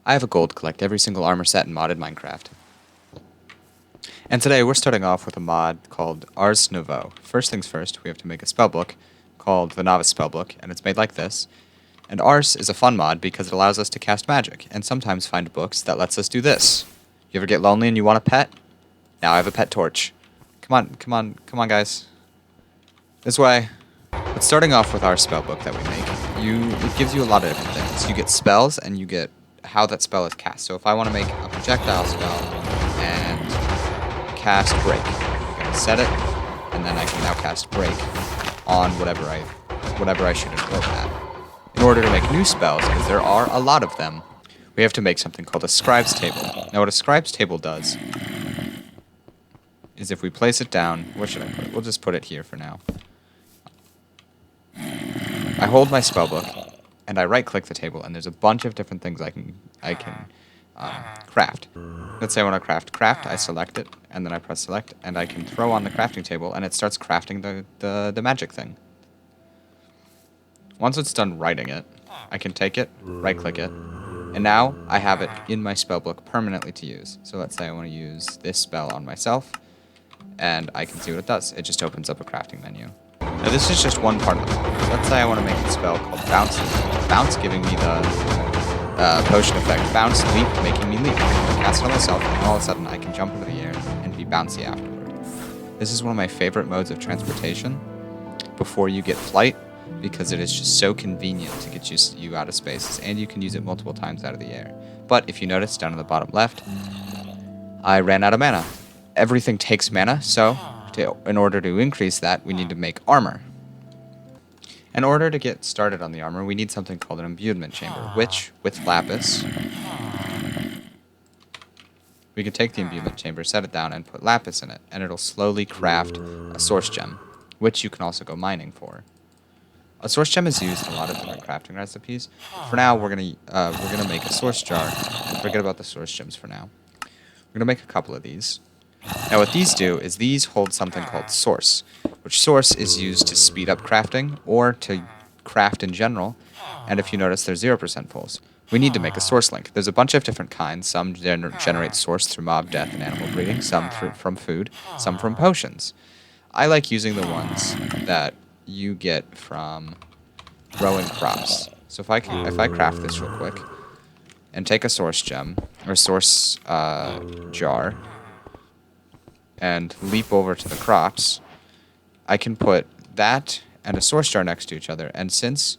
I have a goal to collect every single armor set in modded Minecraft. And today we're starting off with a mod called Ars Nouveau. First things first, we have to make a spellbook called the Novice Spellbook, and it's made like this. And Ars is a fun mod because it allows us to cast magic, and sometimes find books that lets us do this. You ever get lonely and you want a pet? Now I have a pet torch. Come on guys. This way. But starting off with our spellbook that we make, it gives you a lot of different things. You get spells and you get how that spell is cast. So if I want to make a projectile spell and cast break, I'm going to set it, and then I can now cast break on whatever I shoot an orb at. In order to make new spells, because there are a lot of them, we have to make something called a scribe's table. Now what a scribe's table does is if we place it down, where should I put it? We'll just put it here for now. I hold my spellbook, and I right-click the table, and there's a bunch of different things I can craft. Let's say I want to craft, I select it, and then I press select, and I can throw on the crafting table, and it starts crafting the magic thing. Once it's done writing it, I can take it, right-click it, and now I have it in my spellbook permanently to use. So let's say I want to use this spell on myself, and I can see what it does. It just opens up a crafting menu. Now this is just one part of the book. Let's say I want to make a spell called Bounce. Bounce giving me the potion effect. Bounce, leap, making me leap. I cast it on myself, and all of a sudden I can jump into the air and be bouncy afterward. This is one of my favorite modes of transportation before you get flight, because it is just so convenient to get you out of spaces, and you can use it multiple times out of the air. But if you notice down in the bottom left, I ran out of mana. Everything takes mana, so in order to increase that, we need to make armor. In order to get started on the armor, we need something called an imbuement chamber, which, with lapis, we can take the imbuement chamber, set it down, and put lapis in it, and it'll slowly craft a source gem, which you can also go mining for. A source gem is used in a lot of different crafting recipes. For now, we're gonna make a source jar, and forget about the source gems for now. We're gonna make a couple of these. Now what these do is these hold something called source, which source is used to speed up crafting or to craft in general, and if you notice there's 0% pulls. We need to make a source link. There's a bunch of different kinds. Some generate source through mob death and animal breeding, some from food, some from potions. I like using the ones that you get from growing crops. So if I craft this real quick and take a source gem or source jar and leap over to the crops, I can put that and a source jar next to each other. And since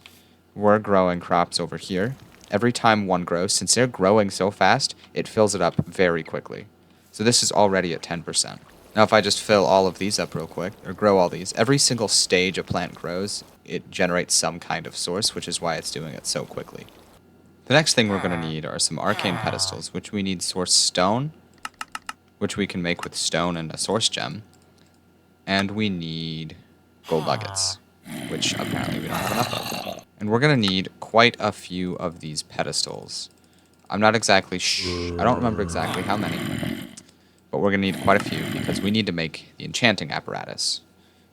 we're growing crops over here, every time one grows, since they're growing so fast, it fills it up very quickly. So this is already at 10%. Now if I just fill all of these up real quick, or grow all these, every single stage a plant grows, it generates some kind of source, which is why it's doing it so quickly. The next thing we're going to need are some arcane pedestals, which we need source stone, which we can make with stone and a source gem. And we need gold nuggets, which apparently we don't have enough of. And we're going to need quite a few of these pedestals. I'm not exactly I don't remember exactly how many, but we're going to need quite a few because we need to make the enchanting apparatus,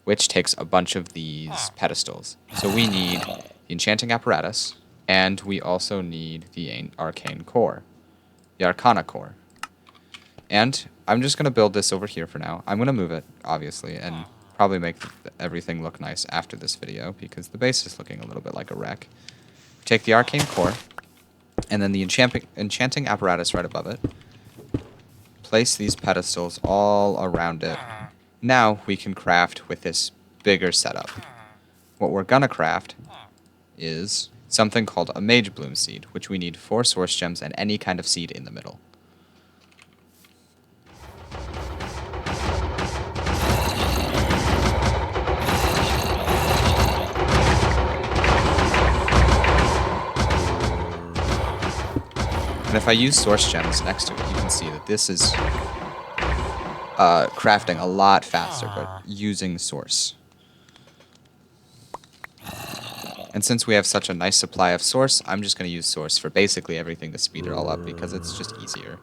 which takes a bunch of these pedestals. So we need the enchanting apparatus, and we also need the arcane core, the arcana core. And I'm just going to build this over here for now. I'm going to move it, obviously, and probably make everything look nice after this video, because the base is looking a little bit like a wreck. Take the arcane core, and then the enchanting apparatus right above it. Place these pedestals all around it. Now we can craft with this bigger setup. What we're going to craft is something called a mage bloom seed, which we need 4 source gems and any kind of seed in the middle. And if I use source gems next to it, you can see that this is crafting a lot faster, but using source. And since we have such a nice supply of source, I'm just going to use source for basically everything to speed it all up, because it's just easier.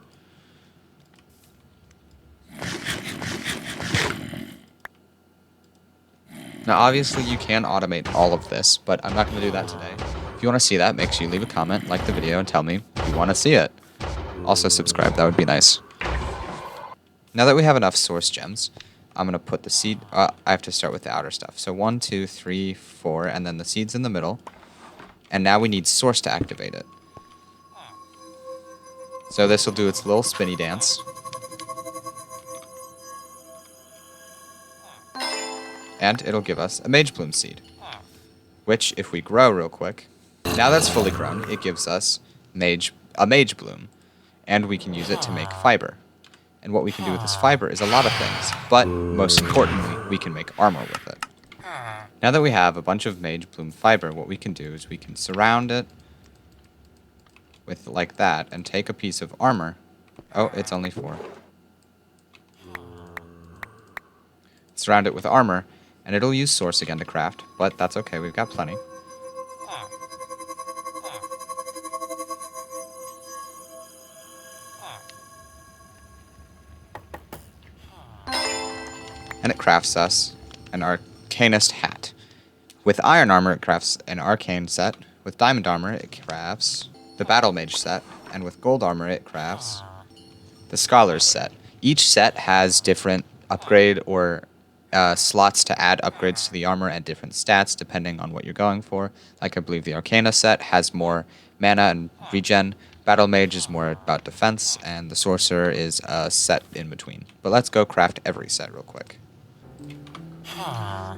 Now obviously you can automate all of this, but I'm not going to do that today. If you want to see that, make sure you leave a comment, like the video, and tell me you want to see it. Also subscribe, that would be nice. Now that we have enough source gems, I'm going to put the seed... I have to start with the outer stuff. So 1, 2, 3, 4, and then the seeds in the middle. And now we need source to activate it. So this will do its little spinny dance. And it'll give us a Mage Bloom seed. Which, if we grow real quick... Now that's fully grown, it gives us a Mage Bloom. And we can use it to make fiber. And what we can do with this fiber is a lot of things, but most importantly, we can make armor with it. Now that we have a bunch of Mage Bloom fiber, what we can do is we can surround it with like that, and take a piece of armor. Oh, it's only 4. Surround it with armor, and it'll use source again to craft, but that's okay, we've got plenty. And it crafts us an Arcanist hat. With iron armor, it crafts an arcane set. With diamond armor, it crafts the battle mage set. And with gold armor, it crafts the scholar's set. Each set has different upgrade or slots to add upgrades to the armor and different stats depending on what you're going for. Like I believe the Arcana set has more mana and regen. Battle Mage is more about defense, and the Sorcerer is a set in between. But let's go craft every set real quick.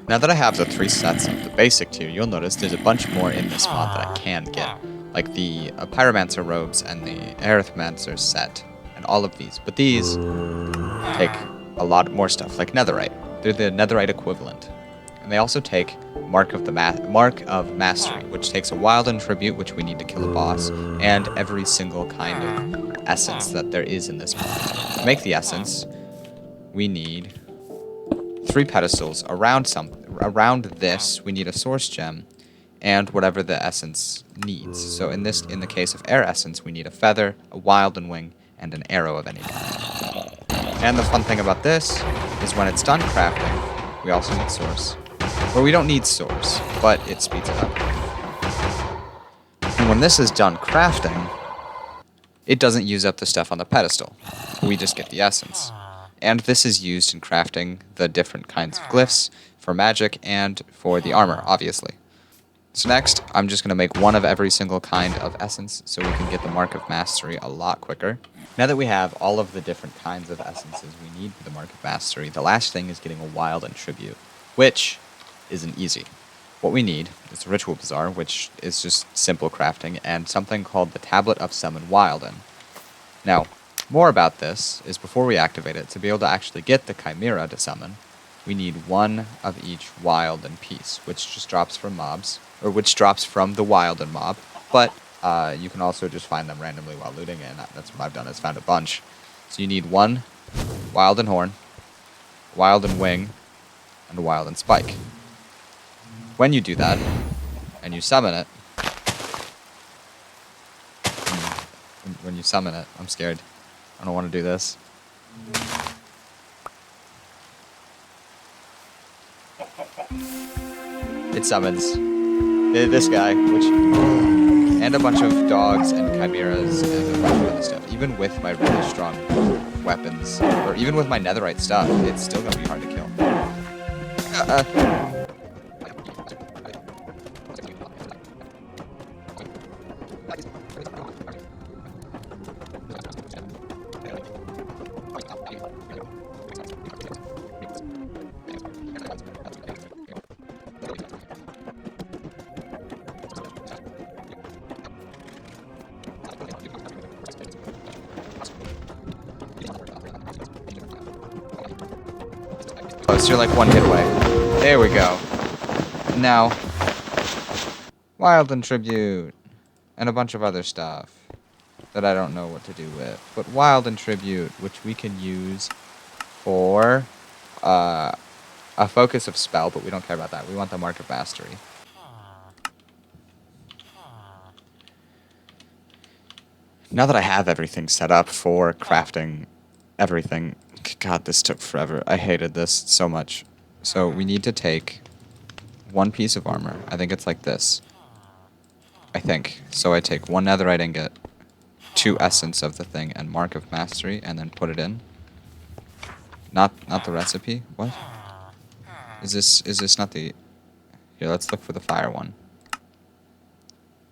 Now that I have the 3 sets of the basic tier, you'll notice there's a bunch more in this mod that I can get. Like the Pyromancer robes and the Arithmancer set, and all of these. But these take a lot more stuff, like Netherite. They're the Netherite equivalent. And they also take Mark of Mastery, which takes a Wilden Tribute, which we need to kill a boss, and every single kind of essence that there is in this mod. To make the essence, we need 3 pedestals. Around this, we need a source gem, and whatever the essence needs. So in the case of air essence, we need a feather, a Wilden Wing, and an arrow of any kind. And the fun thing about this is when it's done crafting, we also need source. Or we don't need source, but it speeds it up. And when this is done crafting, it doesn't use up the stuff on the pedestal. We just get the essence. And this is used in crafting the different kinds of glyphs for magic and for the armor, obviously. So next, I'm just going to make 1 of every single kind of essence so we can get the Mark of Mastery a lot quicker. Now that we have all of the different kinds of essences we need for the Mark of Mastery, the last thing is getting a Wilden Tribute, which isn't easy. What we need is a Ritual Bazaar, which is just simple crafting, and something called the Tablet of Summon Wilden. Now, more about this is before we activate it, to be able to actually get the Chimera to summon, we need 1 of each Wilden piece, which just drops from mobs, or which drops from the Wilden mob, but you can also just find them randomly while looting, and that's what I've done, is found a bunch. So you need 1 Wilden Horn, Wilden Wing, and a Wilden Spike. When you do that, and you summon it, when you summon it, I'm scared. I don't want to do this. It summons this guy, and a bunch of dogs and chimeras and a bunch of other stuff. Even with my really strong weapons, or even with my netherite stuff, it's still gonna be hard to kill. Close, you're like 1 hit away. There we go. Now, Wilden Tribute, and a bunch of other stuff that I don't know what to do with. But Wilden Tribute, which we can use for a focus of spell, but we don't care about that. We want the Mark of Mastery. Now that I have everything set up for crafting everything, God, this took forever. I hated this so much. So we need to take 1 piece of armor. I think it's like this. I think. So I take 1 netherite ingot, 2 essence of the thing and Mark of Mastery, and then put it in. Not the recipe. What? Is this not the... Here, let's look for the fire one.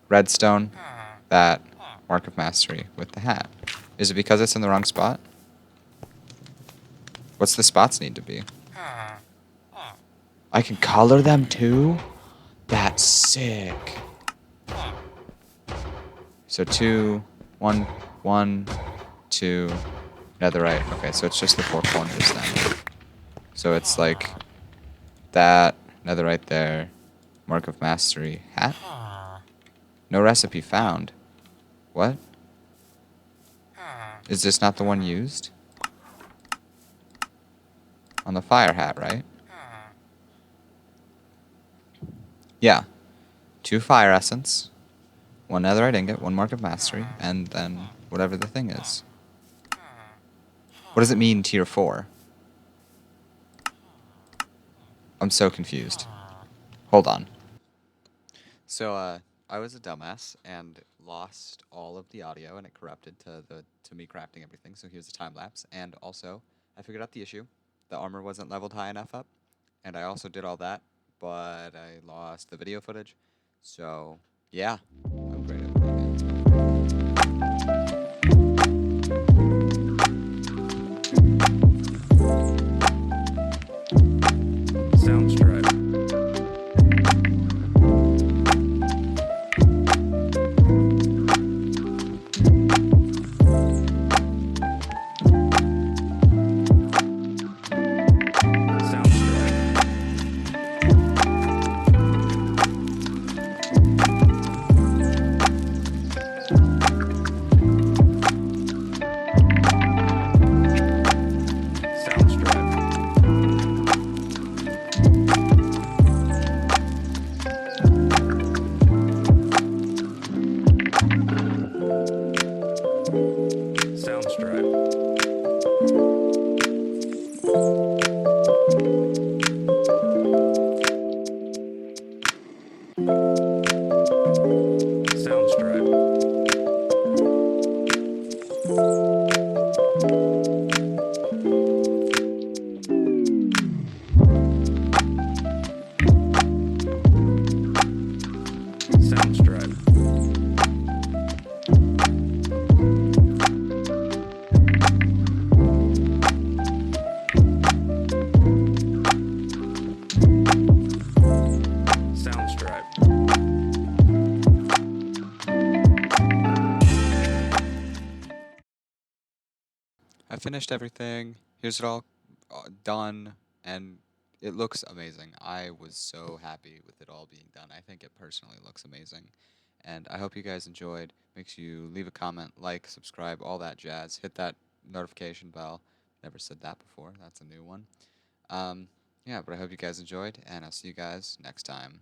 Redstone, that, Mark of Mastery with the hat. Is it because it's in the wrong spot? What's the spots need to be? I can color them too? That's sick. So 2, 1, 1, 2, netherite. Okay, so it's just the 4 corners then. So it's like that, netherite there, Mark of Mastery, hat? No recipe found. What? Is this not the one used? On the fire hat, right? Yeah. 2 fire essence, 1 netherite ingot, 1 Mark of Mastery, and then whatever the thing is. What does it mean, tier 4? I'm so confused. Hold on. So, I was a dumbass and lost all of the audio, and it corrupted to me crafting everything. So here's a time lapse. And also, I figured out the issue. The armor wasn't leveled high enough up, and I also did all that, but I lost the video footage. So yeah, I'm great at video games. Soundstripe. I finished everything. Here's it all done, and it looks amazing. I was so happy with it all being done. I think it personally looks amazing. And I hope you guys enjoyed. Make sure you leave a comment, like, subscribe, all that jazz. Hit that notification bell. Never said that before. That's a new one. Yeah, but I hope you guys enjoyed, and I'll see you guys next time.